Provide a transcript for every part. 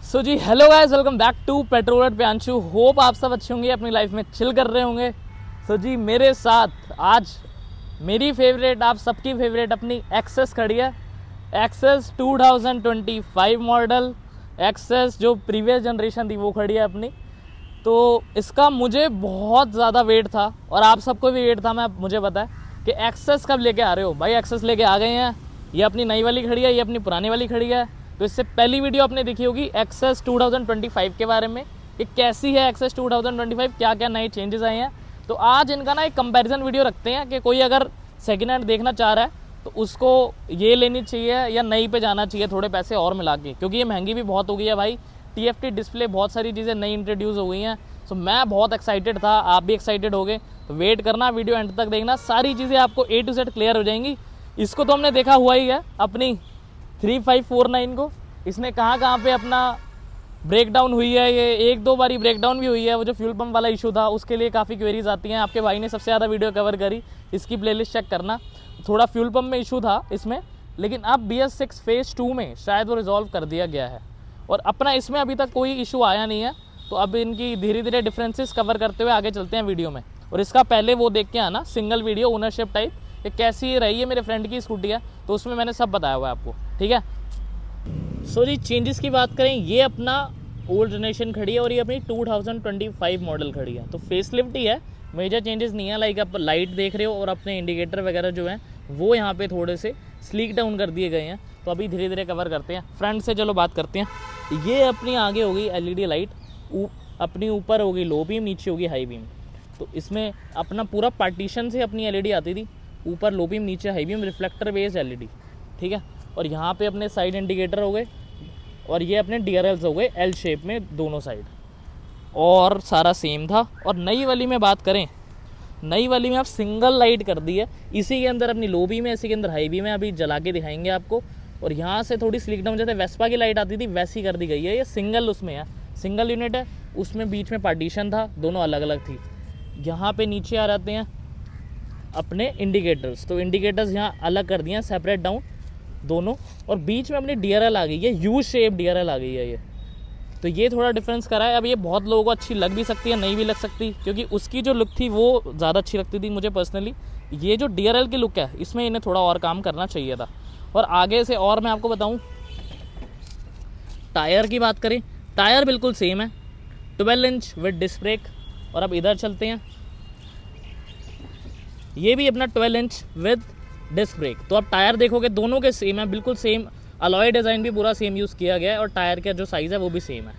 सो जी hello guys, welcome back to petrol पे Anshu. Hope आप सब अच्छे होंगे, अपनी लाइफ में चिल कर रहे होंगे। सो जी मेरे साथ आज मेरी फेवरेट, आप सबकी फेवरेट अपनी एक्सेस खड़ी है। एक्सेस 2025 मॉडल, एक्सेस जो प्रीवियस जनरेशन थी वो खड़ी है अपनी। तो इसका मुझे बहुत ज़्यादा वेट था और आप सबको भी वेट था। मुझे पता है कि एक्सेस कब लेके आ रहे हो भाई। एक्सेस लेके आ गए हैं, ये अपनी नई वाली खड़ी है, ये अपनी पुरानी वाली खड़ी है। तो इससे पहली वीडियो आपने देखी होगी एक्सेस 2025 के बारे में कि कैसी है एक्सेस 2025, क्या क्या नए चेंजेस आए हैं। तो आज इनका ना एक कंपैरिजन वीडियो रखते हैं कि कोई अगर सेकेंड हैंड देखना चाह रहा है तो उसको ये लेनी चाहिए या नई पे जाना चाहिए थोड़े पैसे और मिला के, क्योंकि ये महंगी भी बहुत हो गई है भाई। TFT डिस्प्ले, बहुत सारी चीज़ें नई इंट्रोड्यूस हो गई हैं। सो मैं बहुत एक्साइटेड था, आप भी एक्साइटेड हो गए। तो वेट करना, वीडियो एंड तक देखना, सारी चीज़ें आपको A to Z क्लियर हो जाएंगी। इसको तो हमने देखा हुआ ही है अपनी 3549 को। इसने कहाँ पे अपना ब्रेकडाउन हुई है, ये एक दो बारी ब्रेकडाउन भी हुई है। वो जो फ्यूल पंप वाला इशू था उसके लिए काफ़ी क्वेरीज आती हैं। आपके भाई ने सबसे ज़्यादा वीडियो कवर करी, इसकी प्लेलिस्ट चेक करना। थोड़ा फ्यूल पंप में इशू था इसमें, लेकिन अब BS6 फेज़ 2 में शायद वो रिजॉल्व कर दिया गया है और अपना इसमें अभी तक कोई इशू आया नहीं है। तो अब इनकी धीरे धीरे डिफरेंसेस कवर करते हुए आगे चलते हैं वीडियो में। और इसका पहले वो देख के आना सिंगल वीडियो ओनरशिप टाइप कि कैसी रही है। मेरे फ्रेंड की स्कूटी है तो उसमें मैंने सब बताया हुआ है आपको, ठीक है। सो जी चेंजेस की बात करें, ये अपना ओल्ड जनरेशन खड़ी है और ये अपनी 2025 मॉडल खड़ी है। तो फेसलिफ्ट ही है, मेजर चेंजेस नहीं है। लाइक आप लाइट देख रहे हो और अपने इंडिकेटर वगैरह जो हैं वो यहाँ पे थोड़े से स्लीक डाउन कर दिए गए हैं। तो अभी धीरे धीरे कवर करते हैं। फ्रंट से चलो बात करते हैं। ये अपनी आगे होगी LED लाइट, अपनी ऊपर होगी लो बीम, नीचे होगी हाई बीम। तो इसमें अपना पूरा पार्टीशन से अपनी LED आती थी, ऊपर लो बीम नीचे high beam, reflector based LED, ठीक है। और यहाँ पे अपने साइड इंडिकेटर हो गए और ये अपने DRLs हो गए L शेप में दोनों साइड, और सारा सेम था। और नई वाली में बात करें, नई वाली में आप सिंगल लाइट कर दी है। इसी के अंदर अपनी लो बीम है, इसी के अंदर हाई बीम है, अभी जला के दिखाएंगे आपको। और यहाँ से थोड़ी स्लिक डाउन, जैसे वेस्पा की लाइट आती थी वैसी कर दी गई है। ये सिंगल उसमें है, सिंगल यूनिट है, उसमें बीच में पार्टीशन था, दोनों अलग अलग थी। यहाँ पे नीचे आ जाते हैं अपने इंडिकेटर्स। तो इंडिकेटर्स यहाँ अलग कर दिए हैं, सेपरेट डाउन दोनों। और बीच में अपनी DRL आ गई है, U शेप DRL आ गई है ये। तो ये थोड़ा डिफरेंस करा है। अब ये बहुत लोगों को अच्छी लग भी सकती है, नहीं भी लग सकती, क्योंकि उसकी जो लुक थी वो ज़्यादा अच्छी लगती थी मुझे पर्सनली। ये जो DRL की लुक है इसमें इन्हें थोड़ा और काम करना चाहिए था। और आगे से और मैं आपको बताऊं, टायर की बात करें, टायर बिल्कुल सेम है, 12 इंच विद डिस्क ब्रेक। और अब इधर चलते हैं, ये भी अपना 12 इंच विद डिस्क ब्रेक। तो अब टायर देखोगे दोनों के सेम है, बिल्कुल सेम। अलॉय डिज़ाइन भी पूरा सेम यूज़ किया गया है और टायर का जो साइज़ है वो भी सेम है।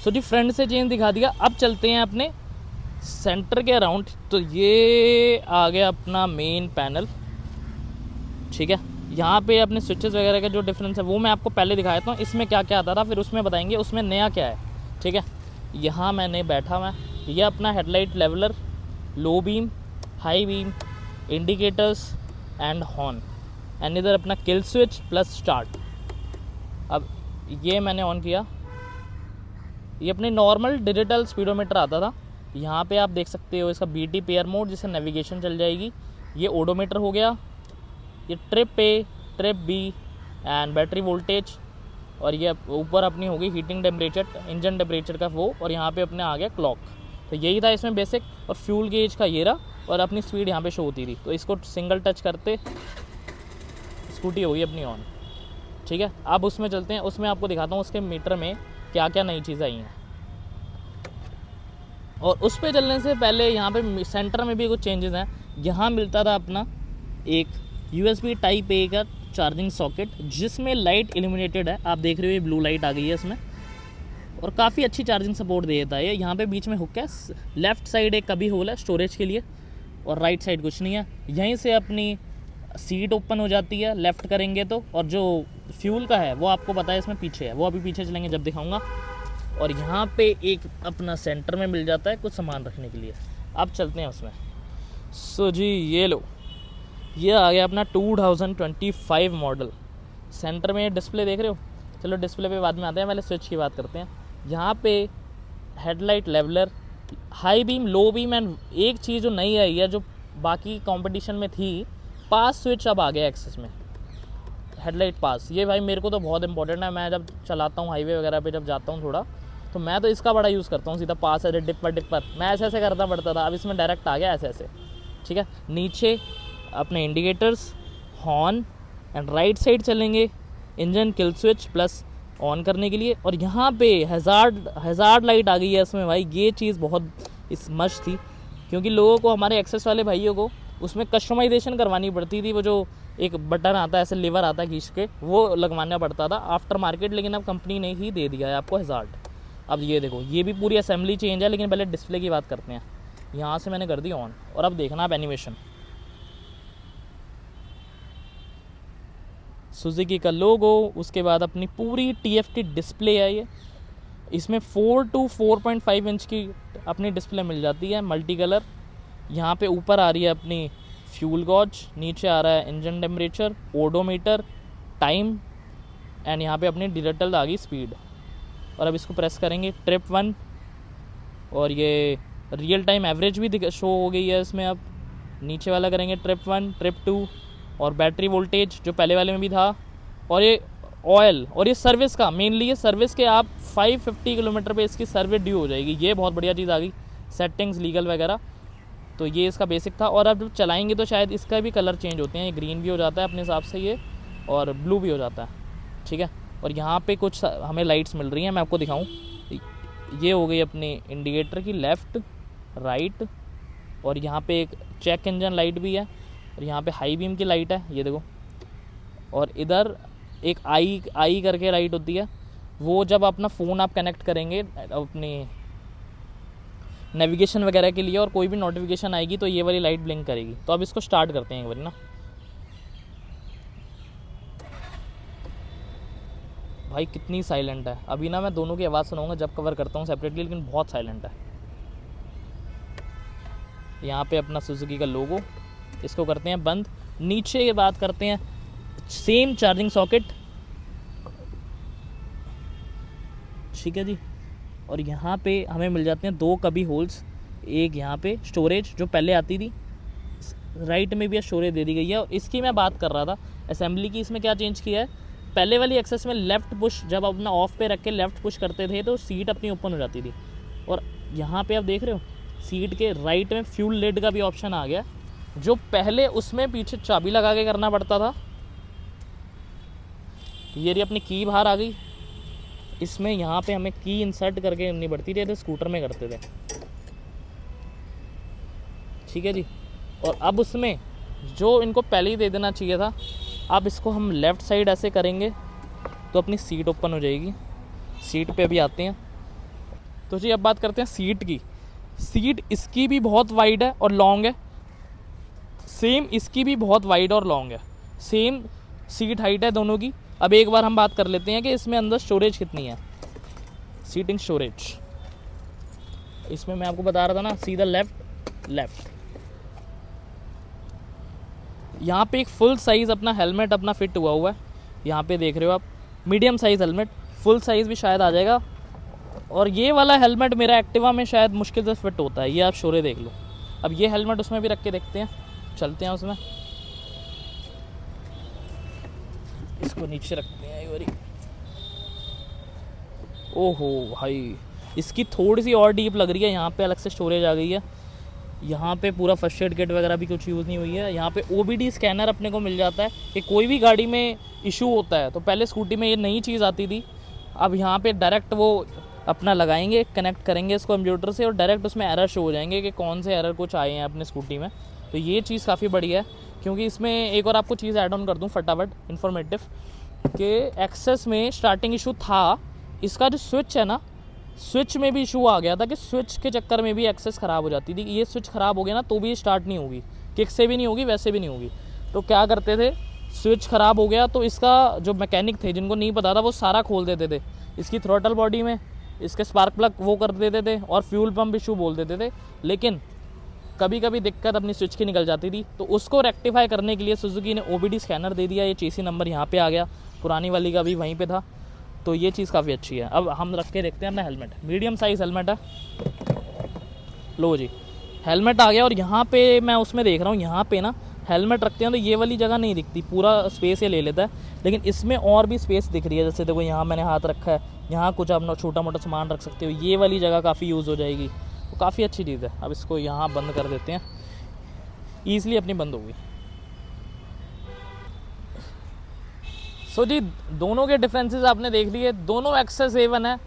सो जी फ्रंट से चेंज दिखा दिया। अब चलते हैं अपने सेंटर के अराउंड। तो ये आ गया अपना मेन पैनल, ठीक है। यहाँ पे अपने स्विचेस वगैरह का जो डिफरेंस है वो मैं आपको पहले दिखाया था, इसमें क्या क्या आता था, फिर उसमें बताएंगे उसमें नया क्या है, ठीक है। यहाँ मैंने बैठा हुआ, ये अपना headlight leveller, low beam, high beam, indicators and horn, and इधर अपना किल स्विच प्लस स्टार्ट। अब ये मैंने ऑन किया, ये अपने नॉर्मल डिजिटल स्पीडोमीटर आता था। यहाँ पे आप देख सकते हो इसका BT पेयर मोड, जिससे नेविगेशन चल जाएगी। ये ओडोमीटर हो गया, ये trip A, trip B and battery voltage. और ये ऊपर अपनी होगी हीटिंग टेम्परेचर, इंजन टेम्परेचर का वो। और यहाँ पे अपने आ गया क्लॉक। तो यही था इसमें बेसिक। और फ्यूल गेज का ये रहा, और अपनी स्पीड यहाँ पे शो होती थी। तो इसको सिंगल टच करते स्कूटी हो गई अपनी ऑन, ठीक है। अब उसमें चलते हैं, उसमें आपको दिखाता हूँ उसके मीटर में क्या क्या नई चीज़ें आई हैं। और उस पर चलने से पहले यहाँ पे सेंटर में भी कुछ चेंजेस हैं। यहाँ मिलता था अपना एक USB टाइप A का चार्जिंग सॉकेट, जिसमें लाइट इल्यूमिनेटेड है। आप देख रहे हो ये ब्लू लाइट आ गई है इसमें, और काफ़ी अच्छी चार्जिंग सपोर्ट देता है ये। यहाँ पे बीच में हुक है, लेफ्ट साइड एक कभी होल है स्टोरेज के लिए, और राइट साइड कुछ नहीं है। यहीं से अपनी सीट ओपन हो जाती है लेफ़्ट करेंगे तो। और जो फ्यूल का है वो आपको पता है इसमें पीछे है, वो अभी पीछे चलेंगे जब दिखाऊंगा। और यहाँ पे एक अपना सेंटर में मिल जाता है कुछ सामान रखने के लिए। अब चलते हैं उसमें। सो जी ये लो, ये आ गया अपना 2025 मॉडल। सेंटर में डिस्प्ले देख रहे हो, चलो डिस्प्ले पे बाद में आते हैं, पहले स्विच की बात करते हैं। यहाँ पे headlight leveller, high beam, low beam, and एक चीज़ जो नई आई है जो बाकी कंपटीशन में थी, पास स्विच अब आ गया एक्सेस में। हेडलाइट पास, ये भाई मेरे को तो बहुत इंपॉर्टेंट है। मैं जब चलाता हूँ हाईवे वगैरह पे, जब जाता हूँ थोड़ा, तो मैं तो इसका बड़ा यूज़ करता हूँ। सीधा पास है, डिपर डिपर मैं ऐसे ऐसे करना पड़ता था, अब इसमें डायरेक्ट आ गया ऐसे ऐसे, ठीक है। नीचे अपने indicators, horn and right side चलेंगे engine kill switch plus on करने के लिए। और यहाँ पे हज़ार्ड लाइट आ गई है इसमें भाई। ये चीज़ बहुत इस मस्त थी, क्योंकि लोगों को, हमारे एक्सेस वाले भाइयों को उसमें कस्टमाइजेशन करवानी पड़ती थी। वो जो एक बटन आता है ऐसे, लीवर आता है खींच के, वो लगवाना पड़ता था आफ्टर मार्केट, लेकिन अब कंपनी ने ही दे दिया है आपको हज़ार्ड। अब ये देखो, ये भी पूरी असेंबली चेंज है। लेकिन पहले डिस्प्ले की बात करते हैं। यहाँ से मैंने कर दी ऑन, और अब देखना आप एनिमेशन, सुजुकी का लोगो, उसके बाद अपनी पूरी TFT डिस्प्ले है ये। इसमें 4 to 4.5 इंच की अपनी डिस्प्ले मिल जाती है, मल्टी कलर। यहाँ पे ऊपर आ रही है अपनी फ्यूल गॉज, नीचे आ रहा है engine temperature, odometer, time, and यहाँ पे अपनी डिजिटल आ गई स्पीड। और अब इसको प्रेस करेंगे, ट्रिप 1, और ये रियल टाइम एवरेज भी शो हो गई है इसमें। अब नीचे वाला करेंगे ट्रिप 1, ट्रिप 2, और बैटरी वोल्टेज जो पहले वाले में भी था, और ये ऑयल, और ये सर्विस का, मेनली ये सर्विस के आप 550 किलोमीटर पे इसकी सर्विस ड्यू हो जाएगी। ये बहुत बढ़िया चीज़ आ गई, सेटिंग्स लीगल वगैरह। तो ये इसका बेसिक था। और अब जब चलाएंगे तो शायद इसका भी कलर चेंज होते हैं, ये ग्रीन भी हो जाता है अपने हिसाब से ये, और ब्लू भी हो जाता है, ठीक है। और यहाँ पे कुछ हमें लाइट्स मिल रही हैं, मैं आपको दिखाऊँ। ये हो गई अपनी इंडिकेटर की लेफ़्ट राइट, और यहाँ पे एक चेक इंजन लाइट भी है, और यहाँ पे हाई बीम की लाइट है, ये देखो। और इधर एक आई करके लाइट होती है, वो जब अपना फ़ोन आप कनेक्ट करेंगे अपनी नेविगेशन वगैरह के लिए, और कोई भी नोटिफिकेशन आएगी तो ये वाली लाइट ब्लिंक करेगी। तो अब इसको स्टार्ट करते हैं एक बार ना। भाई कितनी साइलेंट है। अभी ना मैं दोनों की आवाज़ सुनाऊंगा जब कवर करता हूँ सेपरेटली, लेकिन बहुत साइलेंट है। यहाँ पे अपना सुजुकी का लोगो, इसको करते हैं बंद। नीचे ये बात करते हैं, सेम चार्जिंग सॉकेट, ठीक है जी। और यहाँ पे हमें मिल जाते हैं 2 कभी होल्स, एक यहाँ पे स्टोरेज जो पहले आती थी, राइट में भी स्टोरेज दे दी गई है। और इसकी मैं बात कर रहा था असेंबली की, इसमें क्या चेंज किया है। पहले वाली एक्सेस में लेफ़्ट पुश, जब अपना ऑफ पे रख के लेफ़्ट पुश करते थे तो सीट अपनी ओपन हो जाती थी। और यहाँ पे आप देख रहे हो, सीट के राइट में फ्यूल लिड का भी ऑप्शन आ गया, जो पहले उसमें पीछे चाबी लगा के करना पड़ता था। ये रही अपनी की बाहर आ गई, इसमें यहाँ पे हमें की इंसर्ट करके करनी पड़ती थी, तो स्कूटर में करते थे, ठीक है जी। और अब उसमें जो इनको पहले ही दे देना चाहिए था, अब इसको हम लेफ़्ट साइड ऐसे करेंगे तो अपनी सीट ओपन हो जाएगी। सीट पे अभी आते हैं। तो जी अब बात करते हैं सीट की। सीट इसकी भी बहुत वाइड है और लॉन्ग है, सेम इसकी भी बहुत वाइड और लॉन्ग है, सेम सीट हाइट है दोनों की। अब एक बार हम बात कर लेते हैं कि इसमें अंदर स्टोरेज कितनी है। सीटिंग स्टोरेज इसमें मैं आपको बता रहा था ना, सीधा लेफ़्ट। यहाँ पे एक फुल साइज़ अपना हेलमेट अपना फिट हुआ है, यहाँ पे देख रहे हो आप, medium size helmet, full size भी शायद आ जाएगा। और ये वाला हेलमेट मेरा एक्टिवा में शायद मुश्किल से फिट होता है, ये आप शोरे देख लो। अब ये हेलमेट उसमें भी रख के देखते हैं, चलते हैं उसमें, इसको नीचे रखते हैं एक बारी। ओहो भाई, इसकी थोड़ी सी और डीप लग रही है, यहाँ पे अलग से स्टोरेज आ गई है। यहाँ पे पूरा फर्स्ट एड किट वगैरह भी कुछ यूज़ नहीं हुई है। यहाँ पे OBD स्कैनर अपने को मिल जाता है कि कोई भी गाड़ी में इशू होता है, तो पहले स्कूटी में ये नई चीज़ आती थी, अब यहाँ पे डायरेक्ट वो अपना लगाएंगे, कनेक्ट करेंगे इसको कंप्यूटर से, और डायरेक्ट उसमें एरर शो हो जाएंगे कि कौन से एरर कुछ आए हैं अपने स्कूटी में। तो ये चीज़ काफ़ी बढ़िया है, क्योंकि इसमें एक और आपको चीज़ ऐड ऑन कर दूँ फटाफट इन्फॉर्मेटिव, कि एक्सेस में स्टार्टिंग इशू था, इसका जो स्विच है ना, स्विच में भी इशू आ गया था कि स्विच के चक्कर में भी एक्सेस ख़राब हो जाती थी। ये स्विच ख़राब हो गया ना तो भी स्टार्ट नहीं होगी, किक से भी नहीं होगी, वैसे भी नहीं होगी। तो क्या करते थे, स्विच ख़राब हो गया तो इसका जो मैकेनिक थे जिनको नहीं पता था वो सारा खोल देते थे, इसकी थ्रोटल बॉडी में इसके स्पार्क प्लग वो कर देते थे, और फ्यूल पम्प इशू बोल देते थे। लेकिन कभी कभी दिक्कत अपनी स्विच की निकल जाती थी, तो उसको रेक्टिफाई करने के लिए सुजुकी ने OBD स्कैनर दे दिया। ये चेसी नंबर यहाँ पे आ गया, पुरानी वाली का भी वहीं पे था, तो ये चीज़ काफ़ी अच्छी है। अब हम रख के देखते हैं अपना हेलमेट, मीडियम साइज़ हेलमेट है। लो जी, हेलमेट आ गया। और यहाँ पे मैं उसमें देख रहा हूँ, यहाँ पे ना हेलमेट रखते हैं तो ये वाली जगह नहीं दिखती, पूरा स्पेस ये ले लेता है। लेकिन इसमें और भी स्पेस दिख रही है, जैसे देखो यहाँ मैंने हाथ रखा है, यहाँ कुछ आप छोटा मोटा सामान रख सकते हो, ये वाली जगह काफ़ी यूज़ हो जाएगी, तो काफ़ी अच्छी चीज़ है। अब इसको यहाँ बंद कर देते हैं, ईज़िली अपनी बंद होगी। सो जी दोनों के डिफरेंसेस आपने देख लिए, दोनों एक्सेस A1 है।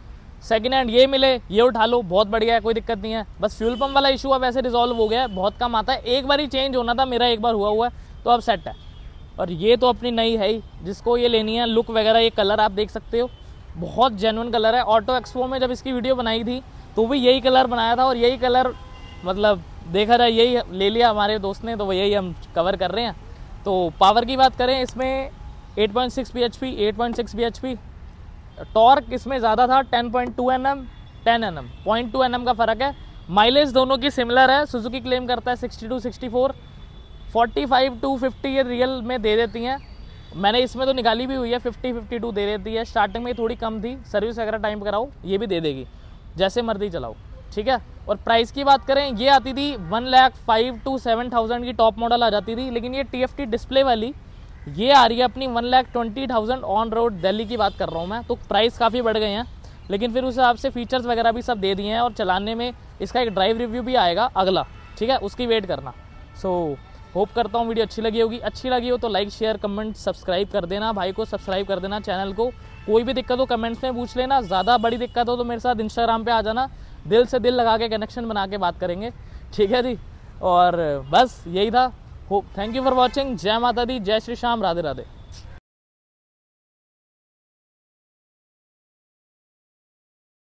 सेकेंड हैंड ये मिले, ये उठा लो, बहुत बढ़िया है, कोई दिक्कत नहीं है। बस फ्यूल पंप वाला इशू अब ऐसे रिजॉल्व हो गया है, बहुत कम आता है, एक बार ही चेंज होना था, मेरा एक बार हुआ है, तो अब सेट है। और ये तो अपनी नई है ही, जिसको ये लेनी है, लुक वगैरह, ये कलर आप देख सकते हो, बहुत जेन्युइन कलर है। ऑटो एक्सपो में जब इसकी वीडियो बनाई थी तो भी यही कलर बनाया था, और यही कलर मतलब देखा जाए यही ले लिया हमारे दोस्त ने, तो वो यही हम कवर कर रहे हैं। तो पावर की बात करें, इसमें 8.6 bhp, 8.6 bhp, टॉर्क इसमें ज़्यादा था, 10.2 Nm, 10 Nm, 0.2 Nm का फ़र्क है। माइलेज दोनों की सिमिलर है, सुजुकी क्लेम करता है 62 64, 45 to 50 ये रियल में दे देती हैं। मैंने इसमें तो निकाली भी हुई है, 50 52 दे देती है। स्टार्टिंग में थोड़ी कम थी, सर्विस वगैरह टाइम कराओ ये भी दे देगी, जैसे मर्जी चलाओ, ठीक है। और प्राइस की बात करें, ये आती थी 1,05,000 to 7,000 की टॉप मॉडल आ जाती थी, लेकिन ये TFT डिस्प्ले वाली ये आ रही है अपनी 1,20,000 ऑन रोड, दिल्ली की बात कर रहा हूँ मैं। तो प्राइस काफ़ी बढ़ गए हैं, लेकिन फिर उस हिसाब से फीचर्स वगैरह भी सब दे दिए हैं, और चलाने में इसका एक ड्राइव रिव्यू भी आएगा अगला, ठीक है, उसकी वेट करना। सो होप करता हूँ वीडियो अच्छी लगी होगी, अच्छी लगी हो तो लाइक शेयर कमेंट सब्सक्राइब कर देना, भाई को सब्सक्राइब कर देना चैनल को। कोई भी दिक्कत हो कमेंट्स में पूछ लेना, ज़्यादा बड़ी दिक्कत हो तो मेरे साथ इंस्टाग्राम पे आ जाना, दिल से दिल लगा के कनेक्शन बना के बात करेंगे, ठीक है जी। और बस यही था। Thank you for watching. जय माता दी, जय श्री श्याम, राधे राधे।